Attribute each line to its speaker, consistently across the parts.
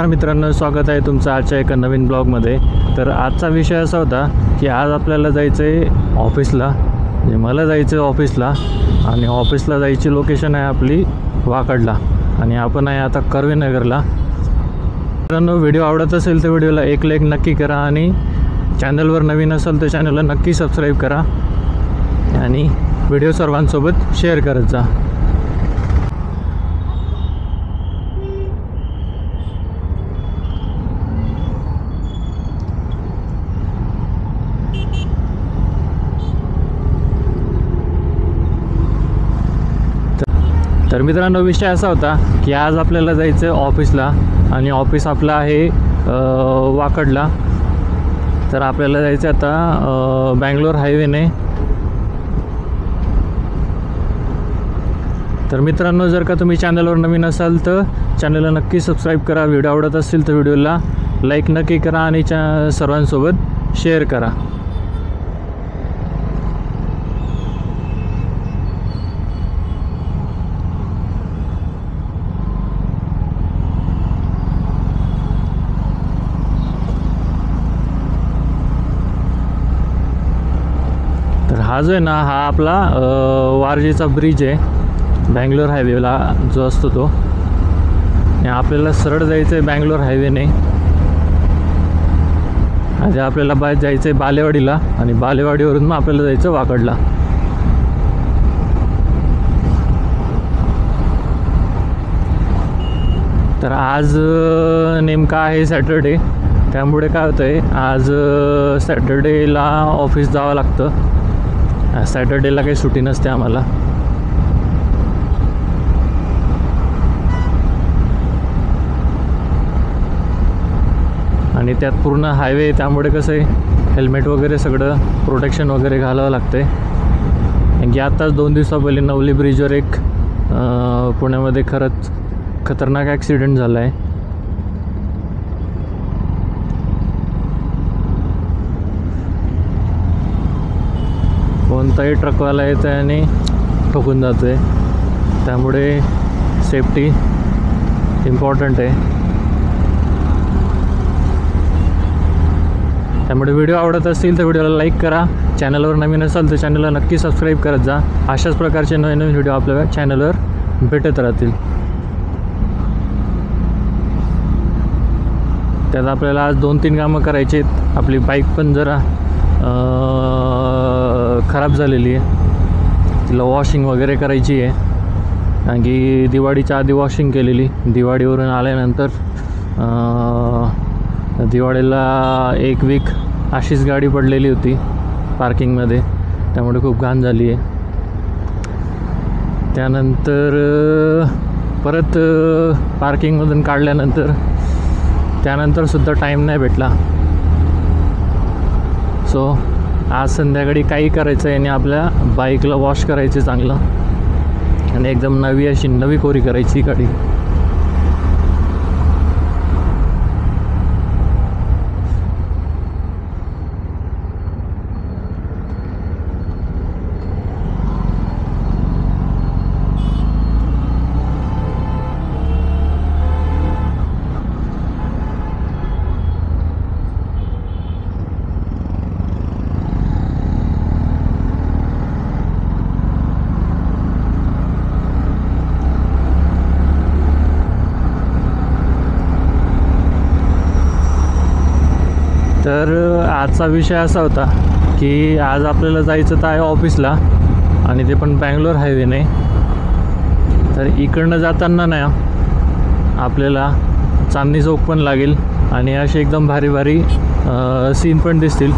Speaker 1: मित्रांनो, स्वागत आहे तुमचं आजच्या एका नवीन ब्लॉगमध्ये। तर आजचा विषय असा होता की आज आपल्याला जायचं आहे ऑफिसला, म्हणजे मला जायचं आहे ऑफिसला, आणि ऑफिसला जायची लोकेशन आहे आपली वाकडला, आणि आपण आहे आता कर्वेनगरला। मित्रांनो, व्हिडिओ आवडत असेल तर व्हिडिओला एक लाईक नक्की करा, आणि चॅनलवर नवीन असेल तर चॅनलला नक्की सबस्क्राईब करा, आणि व्हिडिओ सर्वांसोबत शेअर करत जा। तर मित्रांनो, विषय असा होता की आज आपल्याला जायचं आहे ऑफिसला, आणि ऑफिस आपलं आहे वाकडला। तर आपल्याला जायचं आता बँगलोर हायवेने। तर मित्रांनो, जर का तुम्ही चॅनलवर नवीन असाल तर चॅनलला नक्की सबस्क्राईब करा, व्हिडिओ आवडत असेल तर व्हिडिओला लाईक नक्की करा, आणि सर्वांसोबत शेअर करा। तर हा जो आहे ना, हा आपला वारजेचा ब्रिज आहे बँगलोर हायवेला जो असतो तो। आपल्याला सरळ जायचं आहे बँगलोर हायवेने। आधी आपल्याला जायचं आहे बालेवाडीला, आणि बालेवाडीवरून मग आपल्याला जायचं वाकडला। तर आज नेमका आहे सॅटर्डे, त्यामुळे काय होतं आहे, आज सॅटर्डेला ऑफिस जावं लागतं। सॅटर्डेला काही सुट्टी नसते आम्हाला। आणि त्यात पूर्ण हायवे, त्यामुळे कसं आहे हेल्मेट वगैरे सगळं प्रोटेक्शन वगैरे घालावं लागतं आहे। कारण की आत्ताच 2 दिवसापहिले नवली ब्रिजवर एक पुण्यामध्ये खरंच खतरनाक ॲक्सिडेंट झाला आहे। कोणताही ट्रकवाला येतो आहे आणि ठोकून जातो आहे, त्यामुळे सेफ्टी इम्पॉर्टंट आहे। त्यामुळे व्हिडिओ आवडत असतील तर व्हिडिओला लाईक करा, चॅनलवर नवीन असाल तर चॅनलला नक्की सबस्क्राईब करत जा। अशाच प्रकारचे नवीन नवीन व्हिडिओ आपल्या चॅनलवर भेटत राहतील। त्यात आपल्याला आज 2-3 कामं करायची आहेत। आपली बाईक पण जरा खराब झालेली आहे, तिला वॉशिंग वगैरे करायची आहे। कारण की दिवाळीच्या आधी वॉशिंग केलेली, दिवाळीवरून आल्यानंतर दिवाळीला 1 वीक अशीच गाडी पडलेली होती पार्किंगमध्ये, त्यामुळे खूप घाण झाली आहे। त्यानंतर परत पार्किंगमधून काढल्यानंतर त्यानंतरसुद्धा टाईम नाही भेटला। सो आज संध्याकाळी काही करायचं आहे, आणि आपल्या बाईकला वॉश करायचं चांगलं, आणि एकदम नवी अशी नवी कोरी करायची गाडी। तर आजचा विषय असा होता की आज आपल्याला जायचं तर आहे ऑफिसला, आणि ते पण बँगलोर हायवेने। तर इकडनं जाताना ना आपल्याला चांदणी चौक पण लागेल, आणि असे एकदम भारी भारी सीन पण दिसतील।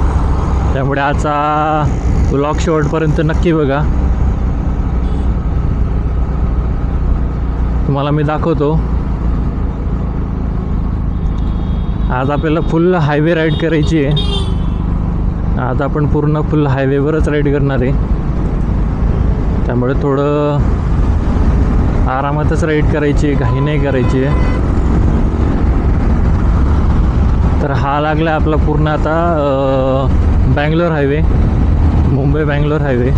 Speaker 1: त्यामुळे आजचा ब्लॉग शेवटपर्यंत नक्की बघा, तुम्हाला मी दाखवतो। आज आपल्याला फुल हायवे राईड करायची आहे। आज आपण पूर्ण फुल हायवेवरच राईड करणार आहे, त्यामुळे थोडं आरामातच राईड करायची आहे, घाई नाही करायची आहे। तर हा लागला आपला पूर्ण आता बँगलोर हायवे, मुंबई बँगलोर हायवे।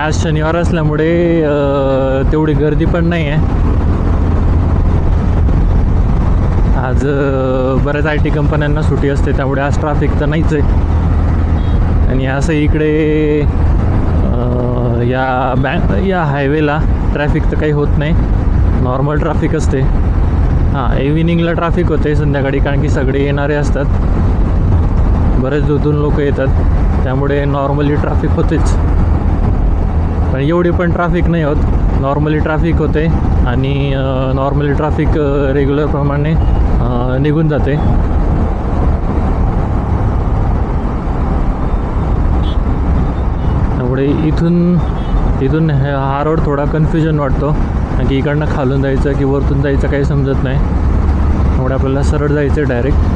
Speaker 1: आज शनिवार असल्यामुळे तेवढी गर्दी पण नाही आहे. आज बऱ्याच IT कंपन्यांना सुट्टी असते, त्यामुळे आज ट्रॅफिक तर नाहीच आहे. आणि असं इकडे या हायवेला ट्रॅफिक तर काही होत नाही, नॉर्मल ट्रॅफिक असते. हां, इव्हिनिंगला ट्रॅफिक होते संध्याकाळी, कारण की सगळे येणारे असतात, बरेच दूरून लोक येतात, त्यामुळे नॉर्मली ट्रॅफिक होतेच. पण एवढी पण ट्रॅफिक नाही होत, नॉर्मली ट्रॅफिक होते आणि नॉर्मली ट्रॅफिक रेग्युलरप्रमाणे निघून जाते. त्यामुळे इथून हा रोड थोडा कन्फ्युजन वाटतो, कारण की इकडनं खालून जायचं की वरतून जायचं काही समजत नाही. त्यामुळे आपल्याला सरळ जायचं आहे डायरेक्ट.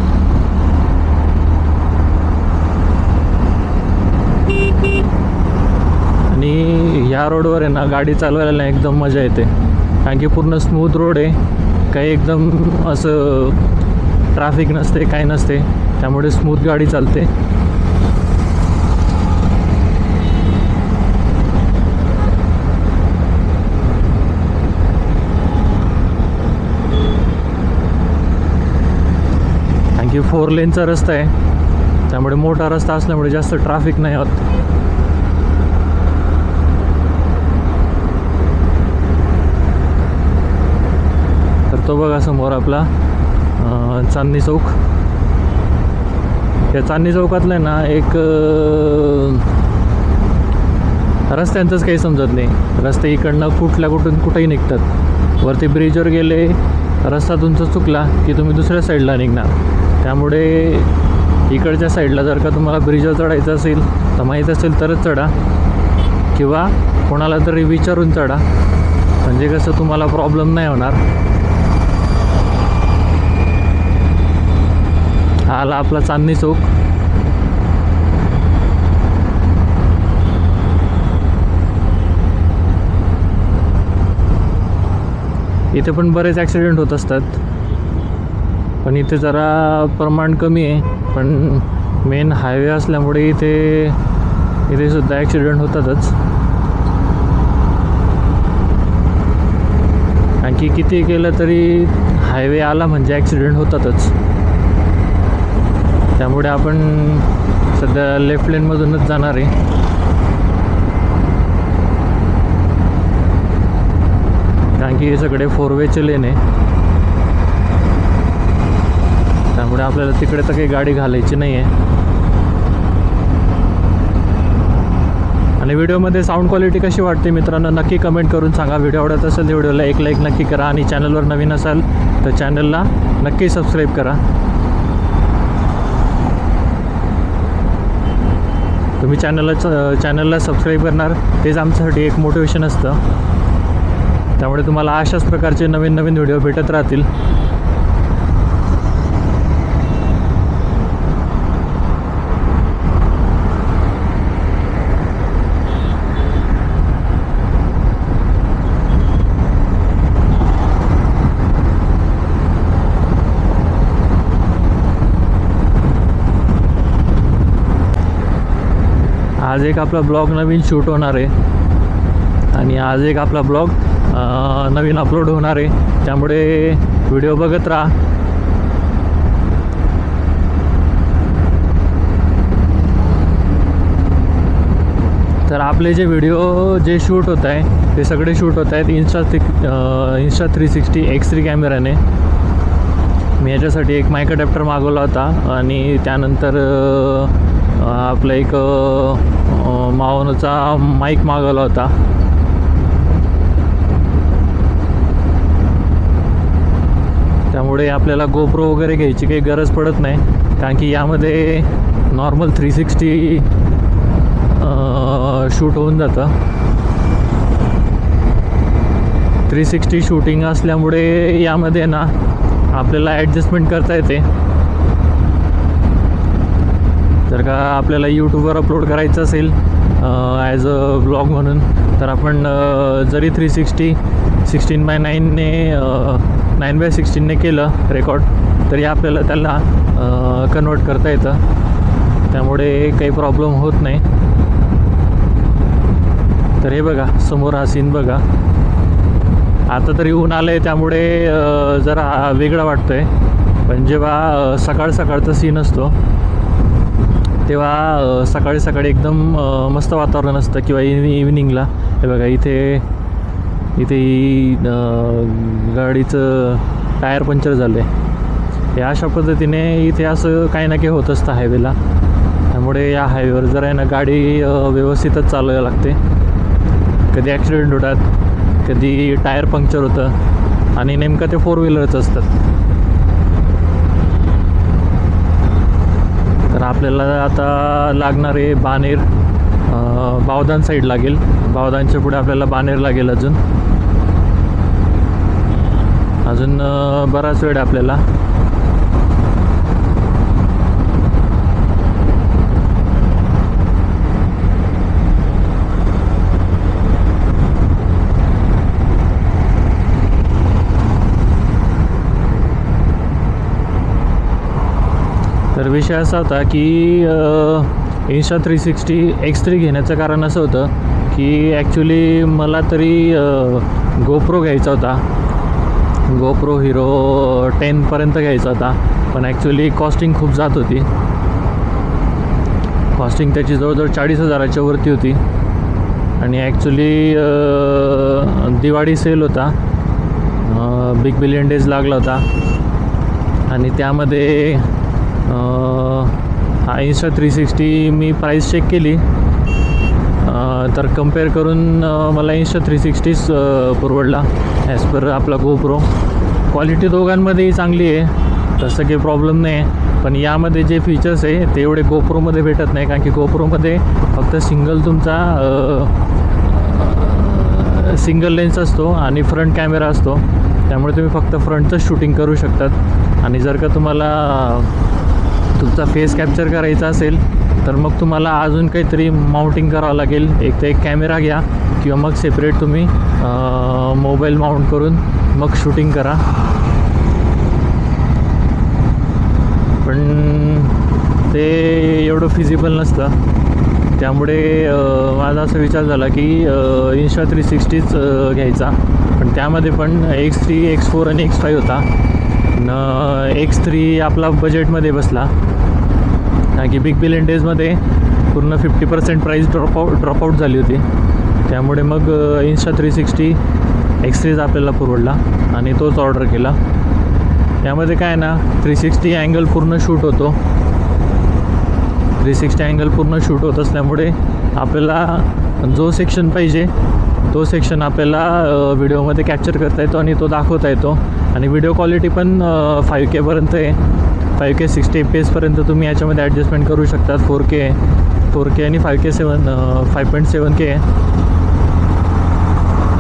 Speaker 1: आणि ह्या रोडवर आहे ना गाडी चालवायला ना एकदम मजा येते, कारण की पूर्ण स्मूथ रोड आहे, काही एकदम असं ट्रॅफिक नसते, काही नसते, त्यामुळे स्मूथ गाडी चालते. कारण की 4 लेनचा रस्ता आहे, त्यामुळे मोठा रस्ता असल्यामुळे जास्त ट्रॅफिक नाही होत. तर तो बघा समोर आपला चांदणी चौक. या चांदणी चौकातलं आहे ना एक रस्त्यांचंच काही समजत नाही. रस्ते इकडनं कुठून कुठेही निघतात. वरती ब्रिजवर गेले, रस्ता तुमचा चुकला की तुम्ही दुसऱ्या साईडला निघणार. त्यामुळे इकडच्या साईडला जर का तुम्हाला ब्रिजवर चढायचं असेल तर माहीत असेल तरच चढा, किंवा कोणाला तरी विचारून चढा, म्हणजे कसं तुम्हाला प्रॉब्लेम नाही होणार. हा आला आपला चांदणी चौक. इथे पण बरेच ॲक्सिडेंट होत असतात, पण इथे जरा प्रमाण कमी आहे. पण मेन हायवे असल्यामुळे इथे सुद्धा ॲक्सिडेंट होतातच. आणखी किती केलं तरी हायवे आला म्हणजे ॲक्सिडेंट होतातच. त्यामुळे आपण सध्या लेफ्ट लेनमधूनच जाणार आहे. कारण की हे सगळे 4 वेचे लेन आहे, त्यामुळे आपल्याला तिकडे तर काही गाडी घालायची नाही आहे. आणि व्हिडिओमध्ये साऊंड क्वालिटी कशी वाटते मित्रांनो नक्की कमेंट करून सांगा. व्हिडिओ आवडत असेल तर व्हिडिओला एक लाईक नक्की करा, आणि चॅनलवर नवीन असाल तर चॅनलला नक्की सबस्क्राईब करा. तुम्ही चॅनलला सबस्क्राईब करणार तेच आमच्यासाठी एक मोटिवेशन असतं. त्यामुळे तुम्हाला अशाच प्रकारचे नवीन व्हिडिओ भेटत राहतील. आज एक आपला ब्लॉग नवीन शूट होणार आहे, आणि आज एक आपला ब्लॉग नवीन अपलोड होणार आहे, त्यामुळे व्हिडिओ बघत राहा. तर आपले जे व्हिडिओ जे शूट होत आहे ते सगळे शूट होत आहेत Insta360 X3 कॅमेराने. मी याच्यासाठी एक माईक अडॅप्टर मागवला होता, आणि त्यानंतर आपला एक मावनचा माईक मागवला होता. त्यामुळे आपल्याला GoPro वगैरे घ्यायची काही गरज पडत नाही, कारण की यामध्ये नॉर्मल 360 शूट होऊन जातं. 360 शूटिंग असल्यामुळे यामध्ये ना आपल्याला ॲडजस्टमेंट करता येते. जर का आपल्याला यूट्यूबवर अपलोड करायचं असेल ॲज अ ब्लॉग म्हणून, तर आपण जरी 360 16:9ने 9:16ने केलं रेकॉर्ड, तरी आपल्याला त्याला कन्वर्ट करता येतं. त्यामुळे काही प्रॉब्लेम होत नाही. तर हे बघा समोर हा सीन बघा. आता तरी ऊन आलं आहे त्यामुळे जरा वेगळा वाटतो आहे, पण जेव्हा सकाळ सकाळचा सीन असतो तेव्हा सकाळी सकाळी एकदम मस्त वातावरण असतं. किंवा इव्हिनिंगला हे बघा इथे गाडीचं टायर पंक्चर झालं आहे. हे अशा पद्धतीने इथे असं काही ना काही होत असतं हायवेला. त्यामुळे या हायवेवर जर आहे ना गाडी व्यवस्थितच चालवायला लागते. कधी ॲक्सिडेंट होतात, कधी टायर पंक्चर होतं, आणि नेमकं ते 4 व्हीलरच असतात. तर आपल्याला आता लागणारे बानेर बावधान साईड लागेल. बावधानच्या पुढे आपल्याला बानेर लागेल. अजून बराच वेळ आपल्याला. तर विषय असा होता की Insta360 X3 घेण्याचं कारण असं होतं की ॲक्च्युली मला तरी GoPro घ्यायचा होता. GoPro Hero 10पर्यंत घ्यायचा होता, पण ॲक्च्युली कॉस्टिंग खूप जात होती. कॉस्टिंग त्याची जवळजवळ 40,000च्या वरती होती. आणि ॲक्च्युली दिवाळी सेल होता, बिग बिलियन डेज लागला होता, आणि त्यामध्ये हा Insta360 मी प्राईस चेक केली तर कम्पेअर करून मला Insta360च परवडला ॲज पर आपला GoPro. क्वालिटी दोघांमध्येही चांगली आहे, तसं काही प्रॉब्लेम नाही आहे. पण यामध्ये जे फीचर्स आहे ते एवढे GoProमध्ये भेटत नाही, कारण की GoProमध्ये फक्त सिंगल लेन्स असतो आणि फ्रंट कॅमेरा असतो. त्यामुळे तुम्ही फक्त फ्रंटचं शूटिंग करू शकतात. आणि जर का तुम्हाला तुमचा फेस कॅप्चर करायचा असेल तर मग तुम्हाला अजून काहीतरी माउंटिंग करावं लागेल. एक तर एक कॅमेरा घ्या किंवा मग सेपरेट तुम्ही मोबाईल माउंट करून मग शूटिंग करा. पण ते एवढं फिजिबल नसतं. त्यामुळे माझा असा विचार झाला की Insta360च घ्यायचा. पण त्यामध्ये पण X3, X4 आणि X5 होता. X3 आपला बजेटमध्ये बसला, कारण की बिग बिलियन डेजमध्ये पूर्ण 50% प्राईस ड्रॉपआउट झाली होती. त्यामुळे मग Insta360 X3च आपल्याला परवडला आणि तोच ऑर्डर केला. त्यामध्ये काय ना 360 अँगल पूर्ण शूट होतो. 360 अँगल पूर्ण शूट होत असल्यामुळे आपल्याला जो सेक्शन पाहिजे तो सेक्शन आपल्याला व्हिडिओमध्ये कॅप्चर करता येतो आणि तो दाखवता येतो. आणि व्हिडिओ क्वालिटी पण 5K आहे. 5K 60 FPS तुम्ही याच्यामध्ये ॲडजस्टमेंट करू शकतात. 4K आणि 5.7K.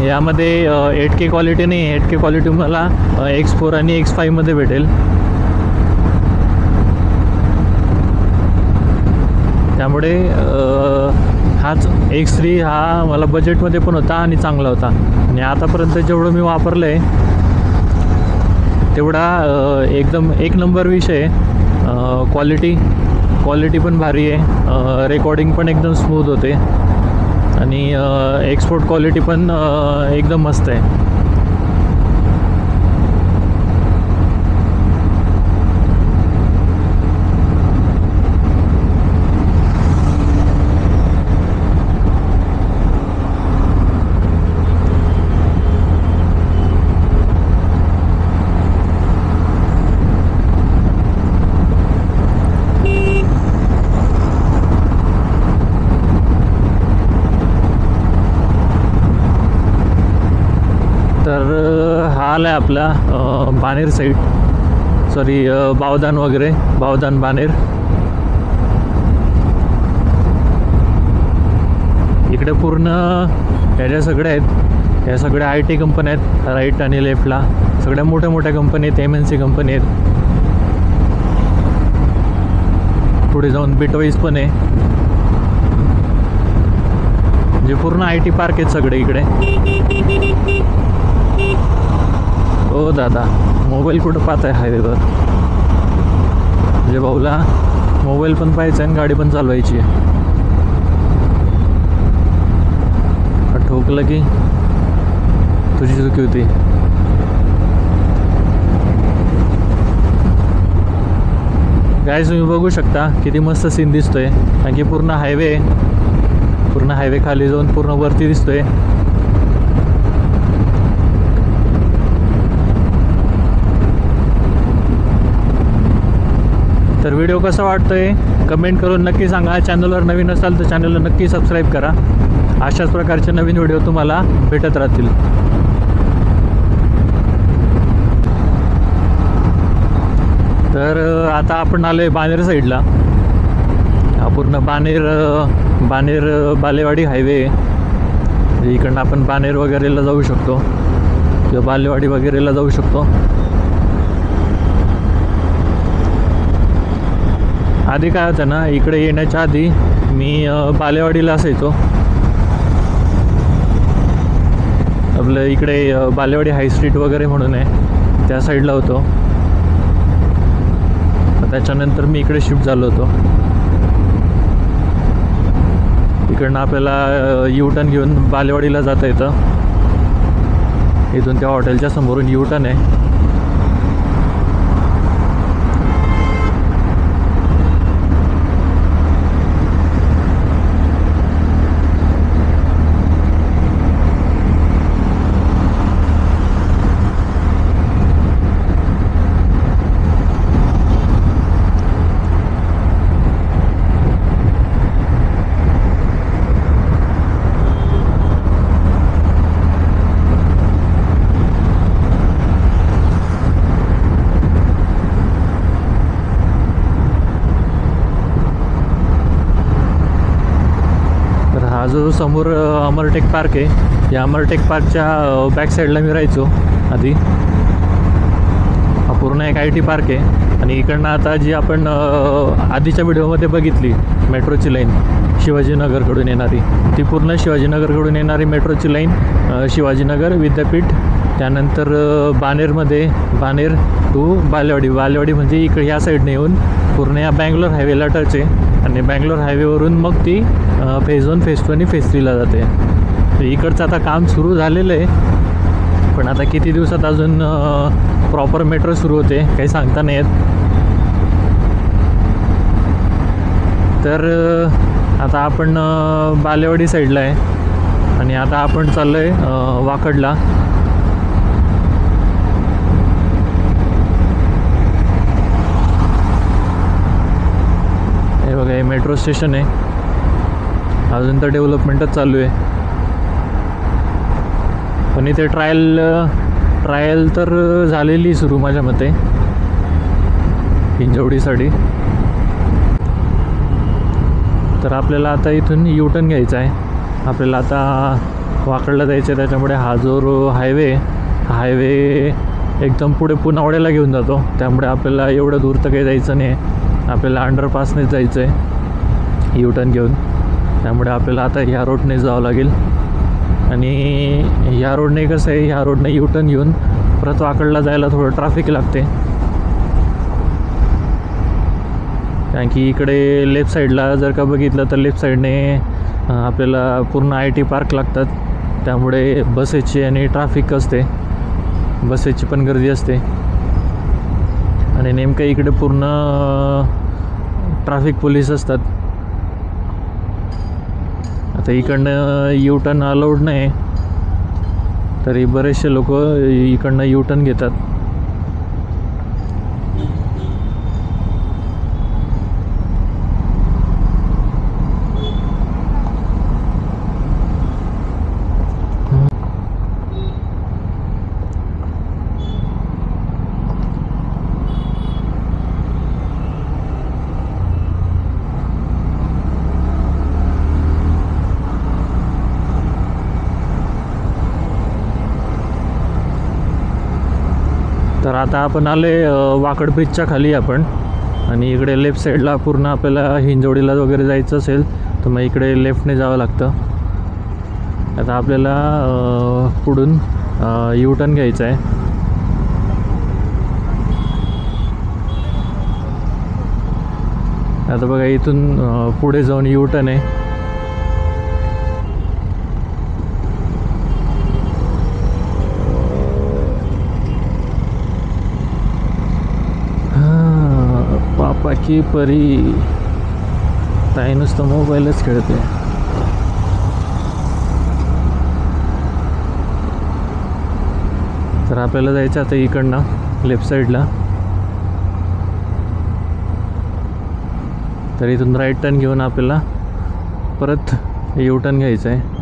Speaker 1: यामध्ये 8K क्वालिटी नाही. 8K क्वालिटी मला X4 आणि X5मध्ये भेटेल. त्यामुळे हाच X3 हा मला बजेटमध्ये पण होता आणि चांगला होता. आणि आतापर्यंत जेवढं मी वापरलं आहे तेवढा एकदम एक नंबर विषय. क्वालिटी पण भारी आहे. रेकॉर्डिंग पण एकदम स्मूथ होते आणि एक्सपोर्ट क्वालिटी पण एकदम मस्त आहे. तर हा आला आहे आपला बानेर साईड, सॉरी बावधान वगैरे, बावधान बानेर. इकडे पूर्ण ह्या ज्या सगळ्या आहेत ह्या सगळ्या IT कंपन्या आहेत. राईट आणि लेफ्टला सगळ्या मोठ्या मोठ्या कंपनी आहेत, MNC कंपनी आहेत. पुढे जाऊन बिटवाईज पण आहे. जे पूर्ण IT पार्क आहेत सगळे इकडे. ओ दादा, मोबाईल कुठं पाहत आहे हायवेवर? म्हणजे भाऊला मोबाईल पण पाहायचा आहे आणि गाडी पण चालवायची आहे. चुकलं की तुझी चुकी होती. गाईज तुम्ही बघू शकता किती मस्त सीन दिसतोय. आणखी पूर्ण हायवे खाली जाऊन पूर्ण वरती दिसतोय. तर व्हिडिओ कसा वाटतोय कमेंट करून नक्की सांगा. चॅनलवर नवीन असाल तर चॅनलला नक्की सबस्क्राईब करा. अशाच प्रकारचे नवीन व्हिडिओ तुम्हाला भेटत राहतील. तर आता आपण आलो आहे बाणेर साईडला. हा पूर्ण बाणेर बालेवाडी हायवे. इकडनं आपण बाणेर वगैरेला जाऊ शकतो किंवा बालेवाडी वगैरेला जाऊ शकतो. आधी काय होतं ना, इकडे येण्याच्या आधी मी बालेवाडीला असायचो. आपलं इकडे बालेवाडी हाय स्ट्रीट वगैरे म्हणून आहे, त्या साईडला होतो. त्याच्यानंतर मी इकडे शिफ्ट झालो होतो. इकडनं आपल्याला यू टर्न घेऊन बालेवाडीला जाता येतं. इथून त्या हॉटेलच्या समोरून यू टर्न आहे. हा जो समोर अमरटेक पार्क आहे, या अमरटेक पार्कच्या बॅक साईडला मी राहायचो आधी. हा पूर्ण एक IT पार्क आहे. आणि इकडनं आता जी आपण आधीच्या व्हिडिओमध्ये बघितली मेट्रोची लाईन शिवाजीनगरकडून येणारी, ती पूर्ण शिवाजीनगरकडून येणारी मेट्रोची लाईन शिवाजीनगर विद्यापीठ, त्यानंतर बाणेर टू बालेवाडी म्हणजे इकडे ह्या साईडने येऊन पूर्ण या बँगलोर हायवेला टच आहे. आणि बँगलोर हायवेवरून मग ती फेज 1 फेज 2 आणि फेज 3ला जाते. इकडचं आता काम सुरू झालेलं आहे, पण आता किती दिवसात अजून प्रॉपर मेट्रो सुरू होते काही सांगता नाही येत. तर आता आपण बालेवाडी साईडला आहे आणि आता आपण चाललो आहे वाकडला. हे बघा, हे मेट्रो स्टेशन आहे. अजून तर डेव्हलपमेंटच चालू आहे, पण इथे ट्रायल तर झालेली सुरू माझ्या मते हिंजवडीसाठी. तर आपल्याला आता इथून यू टर्न घ्यायचा आहे. आपल्याला आता वाकडला जायचं आहे. त्याच्यामुळे हा जो हायवे एकदम पुढे पुनावड्याला घेऊन जातो. त्यामुळे आपल्याला एवढं दूर तर काही जायचं नाही आहे. आपल्याला अंडरपासनेच जायचं आहे यू टर्न घेऊन. त्यामुळे आपल्याला आता ह्या रोडने जावं लागेल. आणि ह्या रोडने कसं आहे, ह्या रोडने यू टर्न घेऊन परत वाकडला जायला थोडं ट्रॅफिक लागते. कारण की इकडे लेफ्ट साईडला जर का बघितलं तर लेफ्ट साईडने आपल्याला पूर्ण IT पार्क लागतात. त्यामुळे बसेसची आणि ट्रॅफिक असते, बसेसची पण गर्दी असते. आणि नेमकं इकडे पूर्ण ट्रॅफिक पोलीस असतात. आता इकडनं यू टर्न अलाउड नाही, तरी बरेचसे लोक इकडनं यू टर्न घेतात. तर आता आपण आले वाकड ब्रिजच्या खाली आपण. आणि इकडे लेफ्ट साईडला पूर्ण आपल्याला हिंजवडीला वगैरे जायचं असेल तर मग इकडे लेफ्टने जावं लागतं. आता आपल्याला पुढून यू टर्न घ्यायचा आहे. आता बघा, इथून पुढे जाऊन यू टर्न आहे. की परी ताई नुसतं मोबाईलच खेळते. तर आपल्याला जायचं आता इकडनं लेफ्ट साईडला. तर इथून राईट टर्न घेऊन आपल्याला परत यू टर्न घ्यायचं आहे.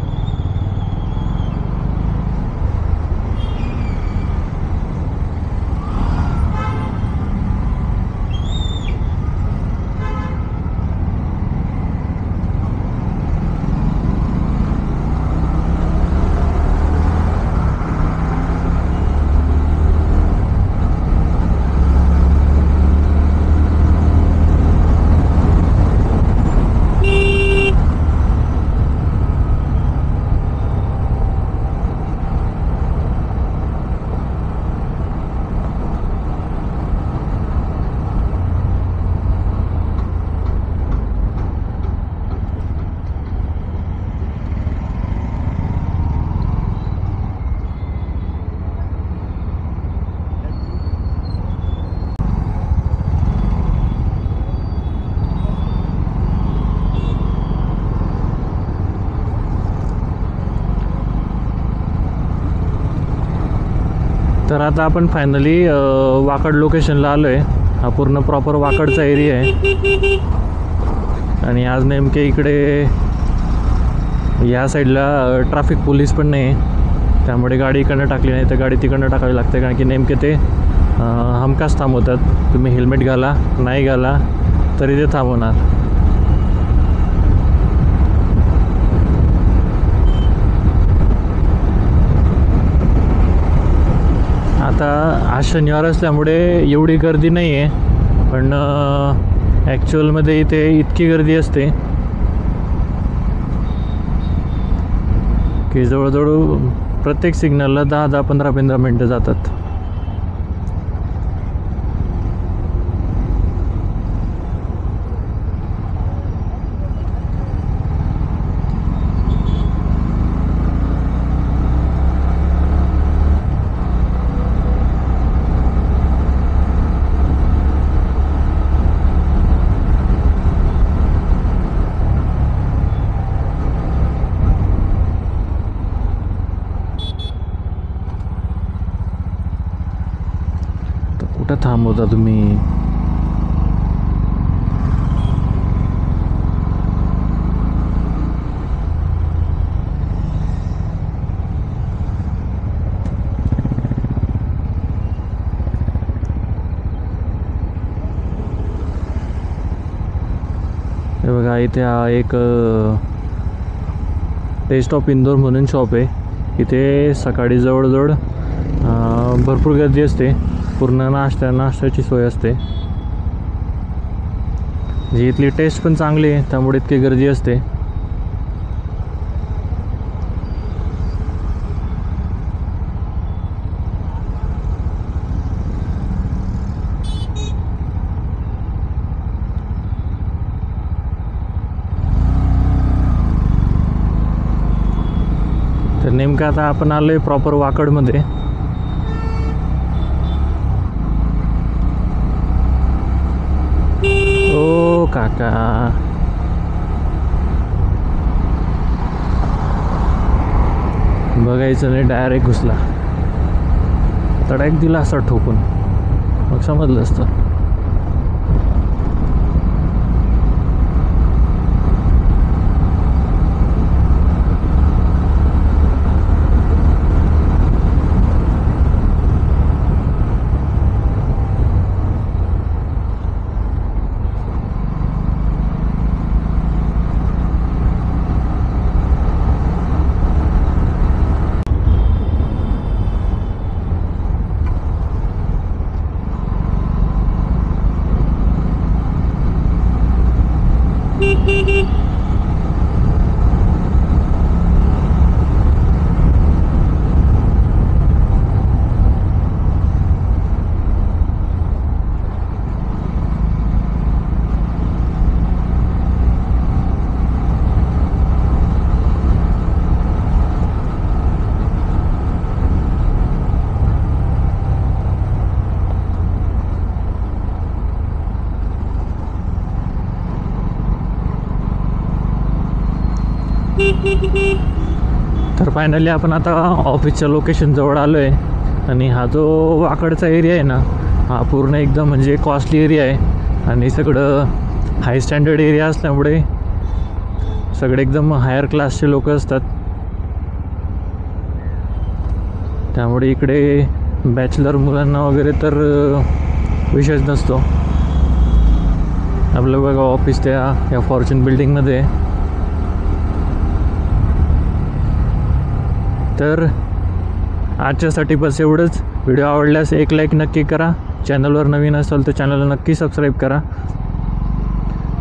Speaker 1: तर आता आपण फायनली वाकड लोकेशनला आलो आहे. हा पूर्ण प्रॉपर वाकडचा एरिया आहे. आणि आज नेमके इकडे या साईडला ट्रॅफिक पोलीस पण नाही आहे, त्यामुळे गाडी इकडनं टाकली नाही तर गाडी तिकडनं टाकावी लागते. कारण की नेमके ते हमखास थांबवतात. तुम्ही हेल्मेट घाला नाही घाला तरी ते थांबवणार. आता आज शनिवार असल्यामुळे एवढी गर्दी नाही आहे, पण ॲक्च्युअलमध्ये इथे इतकी गर्दी असते की जवळजवळ प्रत्येक सिग्नलला 10-15 मिनटं जातात. कुठं थांबवता तुम्ही? हे बघा, इथे हा एक टेस्ट ऑफ इंदोर म्हणून शॉप आहे. इथे सकाळी जवळजवळ भरपूर गर्दी असते. पूर्ण नाश्त्याची सोय असते. जी इथली टेस्ट पण चांगली आहे, त्यामुळे इतकी गर्दी असते. तर नेमकं आता आपण आलोय प्रॉपर वाकडमध्ये. ओ काका, बघायचं नाही, डायरेक्ट घुसला. तडाक दिला असं ठोकून, मग समजलं असतं. फायनली आपण आता ऑफिसच्या लोकेशनजवळ आलो आहे आणि हा जो वाकडचा एरिया आहे ना, हा पूर्ण एकदम म्हणजे कॉस्टली एरिया आहे आणि सगळं हाय स्टँडर्ड एरिया असल्यामुळे सगळे एकदम हायर क्लासचे लोक असतात. त्यामुळे इकडे बॅचलर मुलांना वगैरे तर विषयच नसतो. आपलं बघा ऑफिस या फॉर्च्यून बिल्डिंगमध्ये. तर आजच्यासाठी बस एवढंच. व्हिडिओ आवडल्यास एक लाईक नक्की करा. चॅनलवर नवीन असाल तर चॅनलला नक्की सबस्क्राईब करा.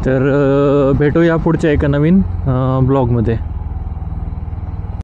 Speaker 1: तर भेटूया पुढच्या एका नवीन ब्लॉगमध्ये.